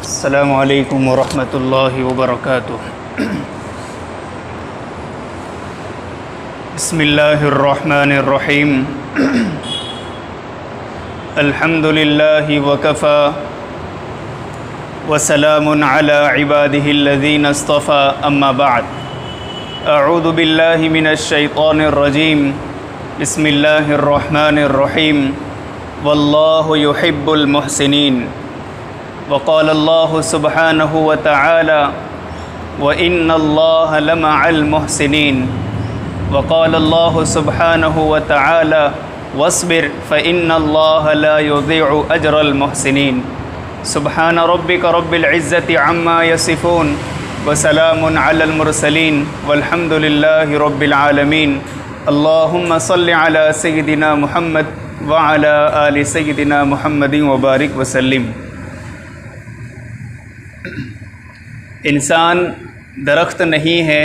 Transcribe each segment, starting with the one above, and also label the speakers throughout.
Speaker 1: अस्सलामु अलैकुम वरहमतुल्लाहि वबरकातुह। बिस्मिल्लाहिर्रहमानिर्रहीम। अल्हम्दुलिल्लाहि वकफ़ा वसलामुन अला इबादिहिल्लज़ीना इस्तफ़ा अम्मा बअद। अऊज़ु बिल्लाहि मिनश शैतानिर्रजीम। बिस्मिल्लाहिर्रहमानिर्रहीम। वल्लाहु युहिब्बुल मुहसिनीन। वक़ाल अल्लाहु सुब्हानहु व तआला व इन्नल्लाह लमअल मुहसिनीन। वक़ाल अल्लाहु सुब्हानहु व तआला वस्बिर फ़इन्नल्लाह ला युज़ीअु अजरल मुहसिनीन। सुब्हान रब्बिका रब्बिल इज़्ज़ति अम्मा यसिफ़ून व सलामुन अलल मुरसलीन वल्हम्दुलिल्लाहि रब्बिल आलमीन। अल्लाहुम्मा सल्लि अला सय्यिदिना मुहम्मद व अला आलि सय्यिदिना मुहम्मदिन व बारिक व सल्लिम। इंसान दरख्त नहीं है,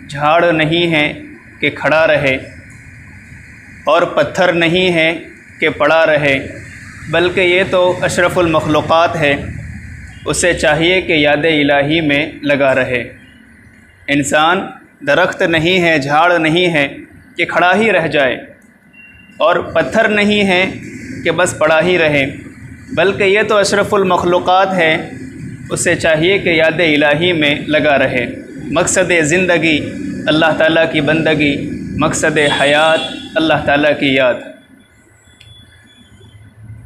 Speaker 1: झाड़ नहीं है कि खड़ा रहे, और पत्थर नहीं है कि पड़ा रहे, बल्कि ये तो अशरफुल मखलूक़ात है। उसे चाहिए कि याद इलाही में लगा रहे। इंसान दरख्त नहीं है, झाड़ नहीं है कि खड़ा ही रह जाए, और पत्थर नहीं है कि बस पड़ा ही रहे, बल्कि ये तो अशरफुल मखलूक़ात है। उसे चाहिए कि याद इलाही में लगा रहे। मकसद ज़िंदगी अल्लाह ताला की बंदगी, मकसद हयात अल्लाह ताला की याद।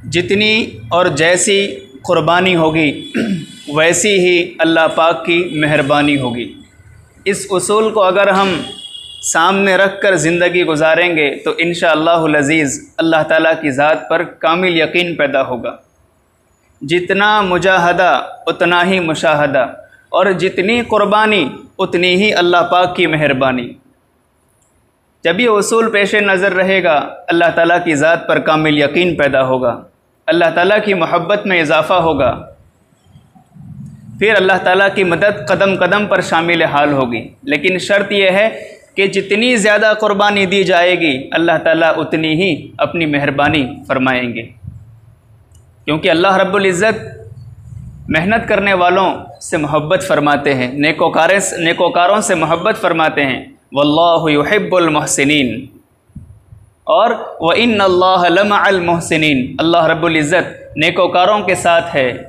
Speaker 1: जितनी और जैसी क़ुरबानी होगी वैसी ही अल्लाह पाक की मेहरबानी होगी। इस उसूल को अगर हम सामने रख कर ज़िंदगी गुजारेंगे तो इंशाअल्लाहुल अज़ीज़ अल्लाह ताला की ज़ात पर कामिल यकीन पैदा होगा। जितना मुजाहदा उतना ही मुशाहदा, और जितनी क़ुरबानी उतनी ही अल्लाह पाक की मेहरबानी। जब ये उसूल पेश नज़र रहेगा अल्लाह ताला की ज़ात पर कामिल यकीन पैदा होगा, अल्लाह ताला की मोहब्बत में इजाफ़ा होगा, फिर अल्लाह ताला की मदद कदम कदम पर शामिल हाल होगी। लेकिन शर्त यह है कि जितनी ज़्यादा क़ुरबानी दी जाएगी अल्लाह ताला उतनी ही अपनी मेहरबानी फरमाएंगे, क्योंकि अल्लाह रब्बुल इज़्ज़त मेहनत करने वालों से मोहब्बत फरमाते हैं, नेकोकारों से मोहब्बत फरमाते हैं। वल्लाहु युहिब्बुल मुहसिनीन और व इन्नल्लाह लमअल मुहसिनीन। अल्लाह रब्बुल इज़्ज़त नेकोकारों के साथ है,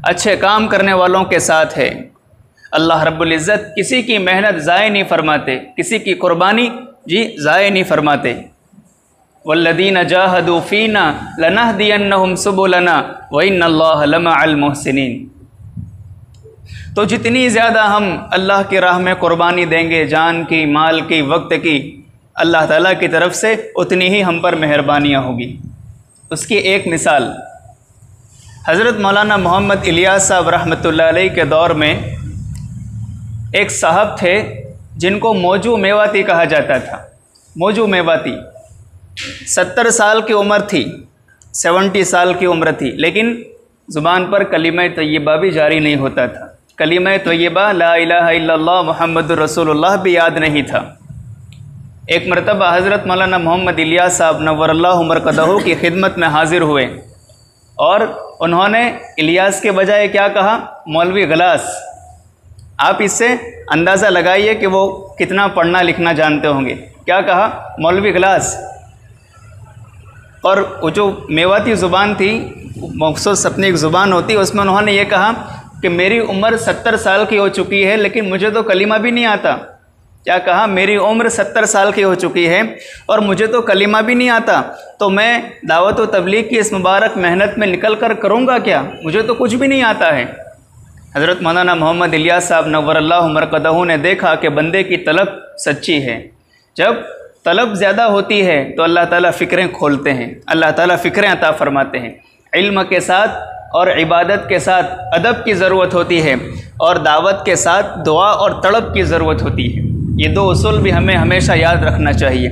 Speaker 1: अच्छे काम करने वालों के साथ है। अल्लाह रब्बुल इज़्ज़त किसी की मेहनत ज़ाय नहीं फरमाते, किसी की क़ुरबानी ज़ाय नहीं फरमाते। वल्लदीन जाहदू फ़ीना लनहदियन्नहुम सुबुलना व इन्नल्लाह लमअल मुहसिनीन। तो जितनी ज़्यादा हम अल्लाह की राह में क़ुरबानी देंगे, जान की, माल की, वक्त की, अल्लाह ताला की तरफ से उतनी ही हम पर मेहरबानियाँ होगी। उसकी एक मिसाल हज़रत मौलाना मोहम्मद इलियास साहब रहमतुल्लाह अलैह के दौर में एक साहब थे जिनको मौजू मेवाती कहा जाता था। मौजू मेवाती 70 साल की उम्र थी, 70 साल की उम्र थी, लेकिन ज़ुबान पर कलिमा तय्यबा भी जारी नहीं होता था। कलिमा तय्यबा ला इलाहा इल्लल्लाह मुहम्मदुर रसूलुल्लाह भी याद नहीं था। एक मरतबा हज़रत मौलाना मोहम्मद इलियास साहब नव्वरल्लाहु मरकदहू की खिदमत में हाजिर हुए, और उन्होंने इलियास के बजाय क्या कहा? मौलवी गलास। आप इससे अंदाज़ा लगाइए कि वो कितना पढ़ना लिखना जानते होंगे। क्या कहा? मौलवी गलास। और वो जो मेवाती ज़ुबान थी, मखसूस अपनी एक ज़ुबान होती है, उसमें उन्होंने ये कहा कि मेरी उम्र 70 साल की हो चुकी है, लेकिन मुझे तो कलीमा भी नहीं आता। क्या कहा? मेरी उम्र 70 साल की हो चुकी है और मुझे तो कलीमा भी नहीं आता, तो मैं दावत व तबलीग की इस मुबारक मेहनत में निकल कर करूँगा क्या? मुझे तो कुछ भी नहीं आता है। हज़रत मौलाना मोहम्मद इलियास साहब नव्वरल्लाहु मरकदहू ने देखा कि बंदे की तलब सच्ची है। जब तलब ज़्यादा होती है तो अल्लाह ताला फ़िक्रें खोलते हैं, अल्लाह ताला फ़िक्रें अता फ़रमाते हैं। इल्म के साथ और इबादत के साथ अदब की ज़रूरत होती है, और दावत के साथ दुआ और तड़प की ज़रूरत होती है। ये दो उसूल भी हमें हमेशा याद रखना चाहिए।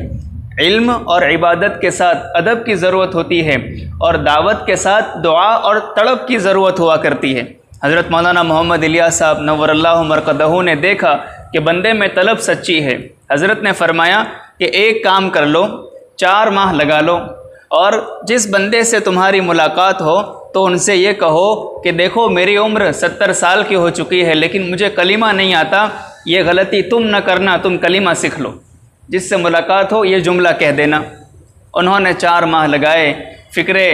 Speaker 1: इल्म और इबादत के साथ अदब की ज़रूरत होती है, और दावत के साथ दुआ और तड़प की ज़रूरत हुआ करती है। हज़रत मौलाना मोहम्मद इलियास साहब नव्वरल्लाहु मरकदहू ने देखा कि बंदे में तलब सच्ची है। हज़रत ने फरमाया कि एक काम कर लो, 4 माह लगा लो, और जिस बंदे से तुम्हारी मुलाकात हो तो उनसे ये कहो कि देखो मेरी उम्र 70 साल की हो चुकी है लेकिन मुझे कलीमा नहीं आता, ये गलती तुम न करना, तुम कलीमा सीख लो। जिससे मुलाकात हो ये जुमला कह देना। उन्होंने 4 माह लगाए, फ़िक्रे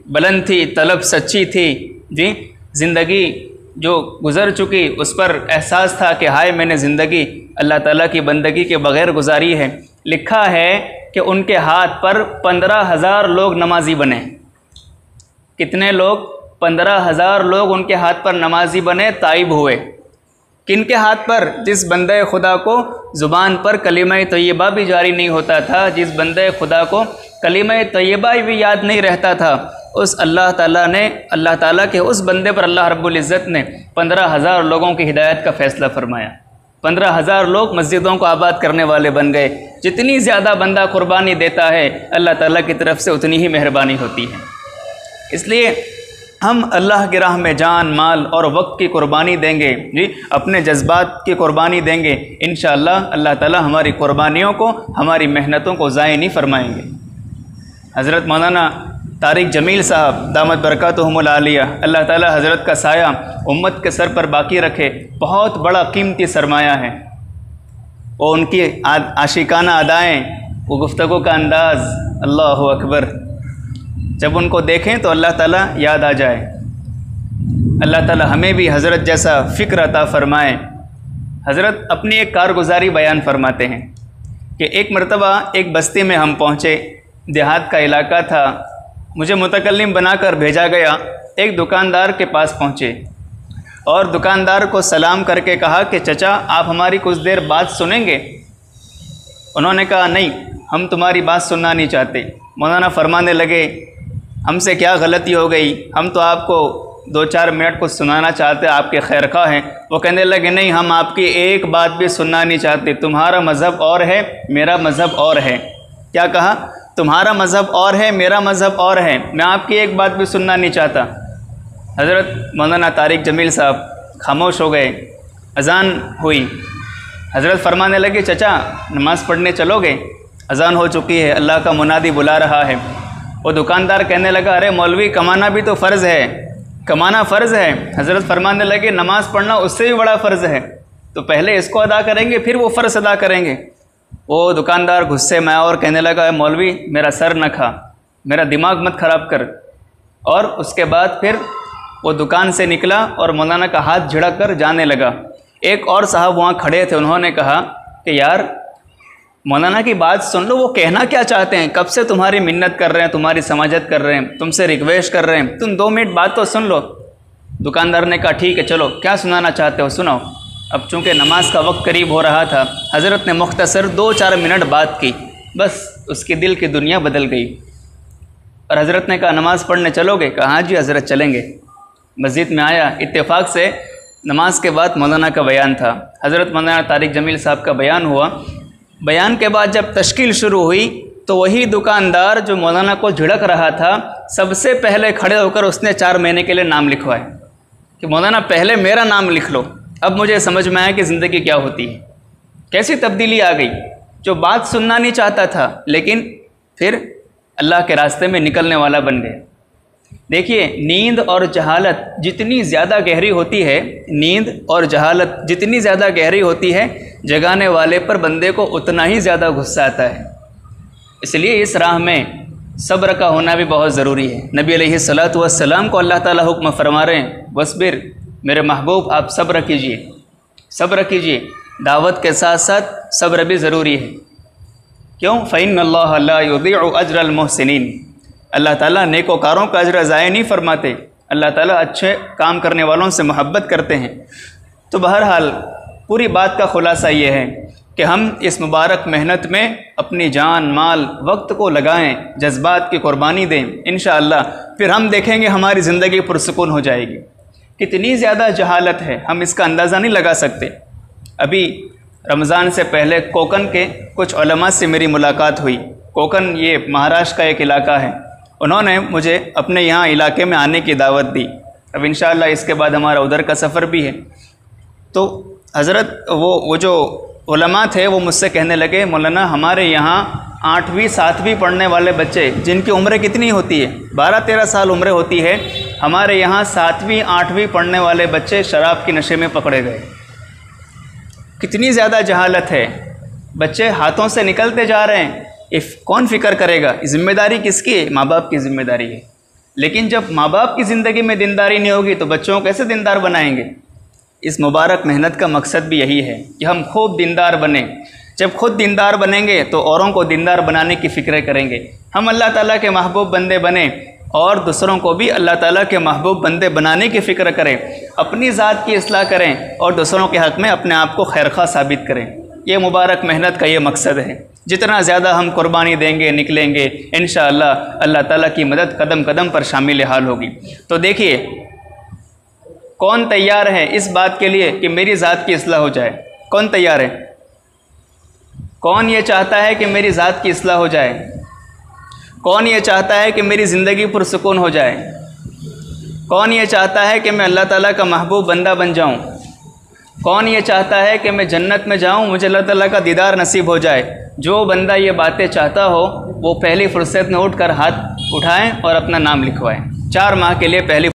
Speaker 1: बुलंद थी, तलब सच्ची थी जी। ज़िंदगी जो गुज़र चुकी उस पर एहसास था कि हाय मैंने ज़िंदगी अल्लाह ताला की बंदगी के बग़ैर गुजारी है। लिखा है कि उनके हाथ पर 15,000 लोग नमाजी बने। कितने लोग? 15,000 लोग उनके हाथ पर नमाजी बने, ताइब हुए। किन के हाथ पर? जिस बंदे खुदा को ज़ुबान पर कलीमा तय्यबा भी जारी नहीं होता था, जिस बंदे खुदा को कलीमा तय्यबा भी याद नहीं रहता था, उस अल्लाह ताला के उस बंदे पर अल्लाह रब्बुल इज़्ज़त ने 15,000 लोगों की हिदायत का फ़ैसला फरमाया। 15,000 लोग मस्जिदों को आबाद करने वाले बन गए। जितनी ज़्यादा बंदा कुर्बानी देता है अल्लाह ताला की तरफ से उतनी ही मेहरबानी होती है। इसलिए हम अल्लाह की राह में जान, माल और वक्त की कुर्बानी देंगे जी, अपने जज्बात की कुर्बानी देंगे। इंशाअल्लाह अल्लाह ताला हमारी कुर्बानियों को, हमारी मेहनतों को ज़ाय नहीं फरमाएंगे। हज़रत मौलाना तारिक जमील साहब दामत बरकातुहुमुल आलिया, अल्लाह ताला हज़रत का साया उम्मत के सर पर बाकी रखे, बहुत बड़ा कीमती सरमाया है। वो उनकी आशिकाना अदाएँ, वो गुफ्तगू का अंदाज़, अल्लाहु अकबर, जब उनको देखें तो अल्लाह ताला याद आ जाए। अल्लाह ताला हमें भी हज़रत जैसा फ़िक्र अता फ़रमाए। हज़रत अपनी एक कारगुजारी बयान फरमाते हैं कि एक मरतबा एक बस्ती में हम पहुँचे, देहात का इलाका था। मुझे मुतकल्लिम बनाकर भेजा गया। एक दुकानदार के पास पहुँचे और दुकानदार को सलाम करके कहा कि चचा आप हमारी कुछ देर बात सुनेंगे? उन्होंने कहा नहीं, हम तुम्हारी बात सुनना नहीं चाहते। मौलाना फरमाने लगे हमसे क्या गलती हो गई, हम तो आपको 2-4 मिनट कुछ सुनाना चाहते, आपके खैर खा हैं। वो कहने लगे नहीं, हम आपकी एक बात भी सुनना नहीं चाहते, तुम्हारा मज़हब और है, मेरा मज़हब और है। क्या कहा? तुम्हारा मज़हब और है, मेरा मज़हब और है, मैं आपकी एक बात भी सुनना नहीं चाहता। हज़रत मौलाना तारिक जमील साहब खामोश हो गए। अज़ान हुई। हज़रत फरमाने लगे चचा नमाज़ पढ़ने चलोगे? अज़ान हो चुकी है, अल्लाह का मुनादी बुला रहा है। वो दुकानदार कहने लगा अरे मौलवी कमाना भी तो फ़र्ज़ है, कमाना फ़र्ज़ है। हज़रत फरमाने लगे नमाज़ पढ़ना उससे भी बड़ा फ़र्ज़ है, तो पहले इसको अदा करेंगे फिर वो फ़र्ज़ अदा करेंगे। वो दुकानदार गुस्से में आया और कहने लगा मौलवी मेरा सर न खा, मेरा दिमाग मत ख़राब कर। और उसके बाद फिर वो दुकान से निकला और मौलाना का हाथ झिड़क कर जाने लगा। एक और साहब वहाँ खड़े थे, उन्होंने कहा कि यार मौलाना की बात सुन लो, वो कहना क्या चाहते हैं, कब से तुम्हारी मिन्नत कर रहे हैं, तुम्हारी समाजत कर रहे हैं, तुमसे रिक्वेस्ट कर रहे हैं, तुम 2 मिनट बात तो सुन लो। दुकानदार ने कहा ठीक है चलो, क्या सुनाना चाहते हो सुनाओ। अब चूँकि नमाज का वक्त करीब हो रहा था, हज़रत ने मुख्तसर 2-4 मिनट बात की, बस उसकी दिल की दुनिया बदल गई। और हज़रत ने कहा नमाज़ पढ़ने चलोगे? कहा हाँ जी हज़रत चलेंगे। मस्जिद में आया, इत्तेफाक से नमाज के बाद मौलाना का बयान था। हज़रत मौलाना तारिक जमील साहब का बयान हुआ। बयान के बाद जब तश्कील शुरू हुई तो वही दुकानदार जो मौलाना को झिड़क रहा था, सबसे पहले खड़े होकर उसने 4 महीने के लिए नाम लिखवाए कि मौलाना पहले मेरा नाम लिख लो। अब मुझे समझ में आया कि ज़िंदगी क्या होती है, कैसी तब्दीली आ गई। जो बात सुनना नहीं चाहता था लेकिन फिर अल्लाह के रास्ते में निकलने वाला बन गया। देखिए नींद और जहालत जितनी ज़्यादा गहरी होती है, नींद और जहालत जितनी ज़्यादा गहरी होती है, जगाने वाले पर बंदे को उतना ही ज़्यादा गुस्सा आता है। इसलिए इस राह में सब्र का होना भी बहुत ज़रूरी है। नबी अलैहिस्सलातु वस्सलाम को अल्लाह ताला हुक्म फरमा रहे हैं वस्बिर, मेरे महबूब आप सब्र कीजिए, सब्र कीजिए। दावत के साथ साथ सब्र भी ज़रूरी है। क्यों? फ़इन्नल्लाह ला युज़ीउ अज्रल मुहसिनीन, अल्लाह ताला नेकोकारों का अज्र ज़ाय नहीं फरमाते। अल्लाह ताला अच्छे काम करने वालों से मोहब्बत करते हैं। तो बहरहाल पूरी बात का ख़ुलासा ये है कि हम इस मुबारक मेहनत में अपनी जान, माल, वक्त को लगाएं, जज्बात की कुर्बानी दें। इंशाअल्लाह फिर हम देखेंगे हमारी ज़िंदगी पुरसुकून हो जाएगी। कितनी ज़्यादा जहालत है, हम इसका अंदाज़ा नहीं लगा सकते। अभी रमज़ान से पहले कोकन के कुछ उलमा से मेरी मुलाकात हुई। कोकन ये महाराष्ट्र का एक इलाका है। उन्होंने मुझे अपने यहाँ इलाके में आने की दावत दी। अब इंशाअल्लाह इसके बाद हमारा उधर का सफ़र भी है। तो हज़रत वो जो उलमा थे वो मुझसे कहने लगे, मौलाना हमारे यहाँ 8वीं 7वीं पढ़ने वाले बच्चे जिनकी उम्र कितनी होती है, 12-13 साल उम्र होती है, हमारे यहाँ 7वीं 8वीं पढ़ने वाले बच्चे शराब के नशे में पकड़े गए। कितनी ज़्यादा जहालत है, बच्चे हाथों से निकलते जा रहे हैं। कौन फ़िक्र करेगा? ज़िम्मेदारी किसकी है? माँ बाप की ज़िम्मेदारी है। लेकिन जब माँ बाप की ज़िंदगी में दीनदारी नहीं होगी तो बच्चों को कैसे दीनदार बनाएंगे? इस मुबारक मेहनत का मकसद भी यही है कि हम खूब दीनदार बने। जब खुद दीनदार बनेंगे तो औरों को दीनदार बनाने की फ़िक्र करेंगे। हम अल्लाह ताला के महबूब बंदे बने और दूसरों को भी अल्लाह ताला के महबूब बंदे बनाने की फ़िक्र करें, अपनी ज़ात की इस्लाह करें और दूसरों के हक़ में अपने आप को खैरखा साबित करें। ये मुबारक मेहनत का ये मकसद है। जितना ज़्यादा हम कुर्बानी देंगे, निकलेंगे, इंशाअल्लाह अल्लाह ताला की मदद कदम कदम पर शामिल हाल होगी। तो देखिए, कौन तैयार है इस बात के लिए कि मेरी ज़ात की इस्लाह हो जाए? कौन तैयार है? कौन ये चाहता है कि मेरी ज़ात की इस्लाह हो जाए? कौन ये चाहता है कि मेरी ज़िंदगी पुरसुकून हो जाए? कौन ये चाहता है कि मैं अल्लाह ताला का महबूब बंदा बन जाऊं? कौन ये चाहता है कि मैं जन्नत में जाऊं, मुझे अल्लाह ताला का दीदार नसीब हो जाए? जो बंदा ये बातें चाहता हो वो पहली फुर्सत में उठकर हाथ उठाएं और अपना नाम लिखवाएं। 4 माह के लिए पहली